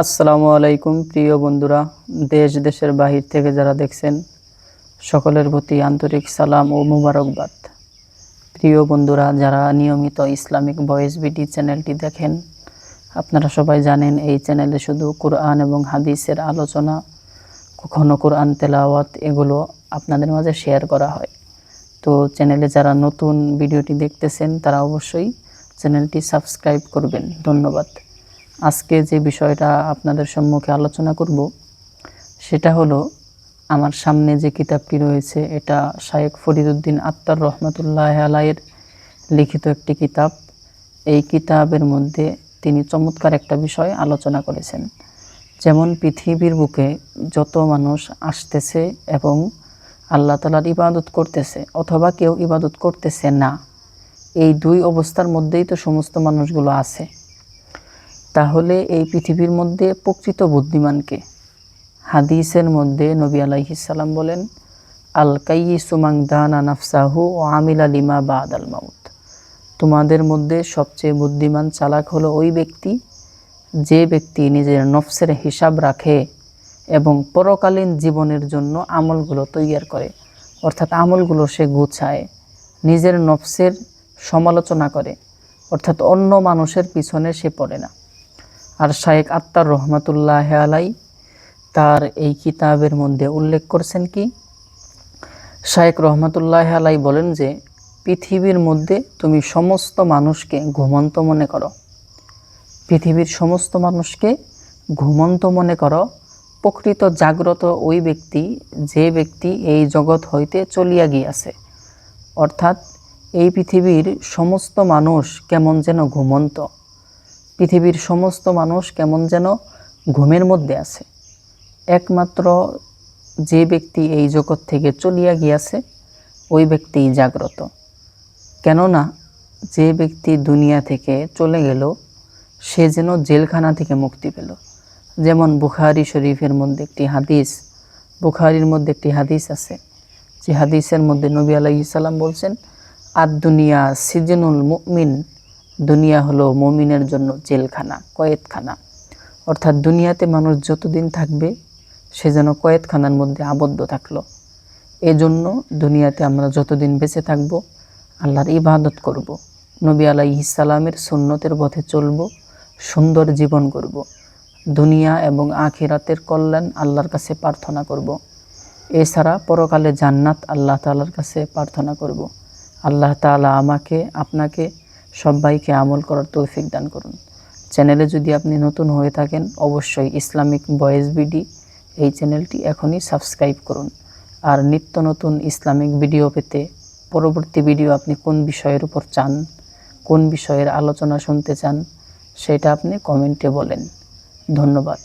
আসসালামু আলাইকুম প্রিয় বন্ধুরা, দেশ দেশের বাহির থেকে যারা দেখছেন সকলের প্রতি আন্তরিক সালাম ও মুবারকবাদ। প্রিয় বন্ধুরা, যারা নিয়মিত ইসলামিক ভয়েস ভিডি চ্যানেলটি দেখেন, আপনারা সবাই জানেন এই চ্যানেলে শুধু কোরআন এবং হাদিসের আলোচনা, কখনো কোরআন তেলাওয়াত এগুলো আপনাদের মাঝে শেয়ার করা হয়। তো চ্যানেলে যারা নতুন ভিডিওটি দেখতেছেন তারা অবশ্যই চ্যানেলটি সাবস্ক্রাইব করবেন। ধন্যবাদ। আজকে যে বিষয়টা আপনাদের সম্মুখে আলোচনা করব সেটা হলো, আমার সামনে যে কিতাবটি রয়েছে এটা শায়েখ ফরিদউদ্দীন আত্তার রহমতুল্লাহ আলাইয়ের লিখিত একটি কিতাব। এই কিতাবের মধ্যে তিনি চমৎকার একটা বিষয় আলোচনা করেছেন। যেমন পৃথিবীর বুকে যত মানুষ আসতেছে এবং আল্লাহ তাআলার ইবাদত করতেছে অথবা কেউ ইবাদত করতেছে না, এই দুই অবস্থার মধ্যেই তো সমস্ত মানুষগুলো আছে। তাহলে এই পৃথিবীর মধ্যে প্রকৃত বুদ্ধিমানকে? হাদিসের মধ্যে নবী আলাইহিস সালাম বলেন, আল কাইয়িসু মান দানা নাফসাহু ওয়া আমিলা লিমা বাদাল মাউত। তোমাদের মধ্যে সবচেয়ে বুদ্ধিমান চালাক হলো ওই ব্যক্তি যে ব্যক্তি নিজের নফসের হিসাব রাখে এবং পরকালীন জীবনের জন্য আমলগুলো তৈয়ার করে, অর্থাৎ আমলগুলো সে গুছায়, নিজের নফসের সমালোচনা করে, অর্থাৎ অন্য মানুষের পিছনে সে পড়ে না। আর শায়েখ আত্তার রহমতুল্লাহ আলাই তার এই কিতাবের মধ্যে উল্লেখ করছেন কি, শায়েখ রহমতুল্লাহ আলাই বলেন যে পৃথিবীর মধ্যে তুমি সমস্ত মানুষকে ঘুমন্ত মনে করো, পৃথিবীর সমস্ত মানুষকে ঘুমন্ত মনে করো, প্রকৃত জাগ্রত ওই ব্যক্তি যে ব্যক্তি এই জগৎ হইতে চলিয়া গিয়াছে। অর্থাৎ এই পৃথিবীর সমস্ত মানুষ কেমন যেন ঘুমন্ত, পৃথিবীর সমস্ত মানুষ কেমন যেন ঘুমের মধ্যে আছে। একমাত্র যে ব্যক্তি এই জগৎ থেকে চলিয়া গিয়াছে ওই ব্যক্তিই জাগ্রত। কেননা যে ব্যক্তি দুনিয়া থেকে চলে গেল সে যেন জেলখানা থেকে মুক্তি পেল। যেমন বুখারী শরীফের মধ্যে একটি হাদিস, বুখারীর মধ্যে একটি হাদিস আছে, যে হাদিসের মধ্যে নবী আলাইহিস সালাম বলছেন, আদ দুনিয়া সিজনুল মুমিন, দুনিয়া হলো মুমিনের জন্য জেলখানা, কয়েদখানা। অর্থাৎ দুনিয়াতে মানুষ যতদিন থাকবে সে যেন কয়েদখানার মধ্যে আবদ্ধ থাকলো। এজন্য দুনিয়াতে আমরা যতদিন বেঁচে থাকব আল্লাহর ইবাদত করব, নবী আলাইহিস সালামের সুন্নতের পথে চলব, সুন্দর জীবন করব, দুনিয়া এবং আখিরাতের কল্যাণ আল্লাহর কাছে প্রার্থনা করব। এছাড়া পরকালে জান্নাত আল্লাহ তাআলার কাছে প্রার্থনা করব। আল্লাহ তাআলা আমাকে, আপনাকে, সবাইকে আমল করার তৌফিক দান করুন। চ্যানেলে যদি আপনি নতুন হয়ে থাকেন অবশ্যই ইসলামিক ভয়েস ভিডি এই চ্যানেলটি এখনই সাবস্ক্রাইব করুন। আর নিত্য নতুন ইসলামিক ভিডিও পেতে পরবর্তী ভিডিও আপনি কোন বিষয়ের উপর চান, কোন বিষয়ের আলোচনা শুনতে চান সেটা আপনি কমেন্টে বলেন। ধন্যবাদ।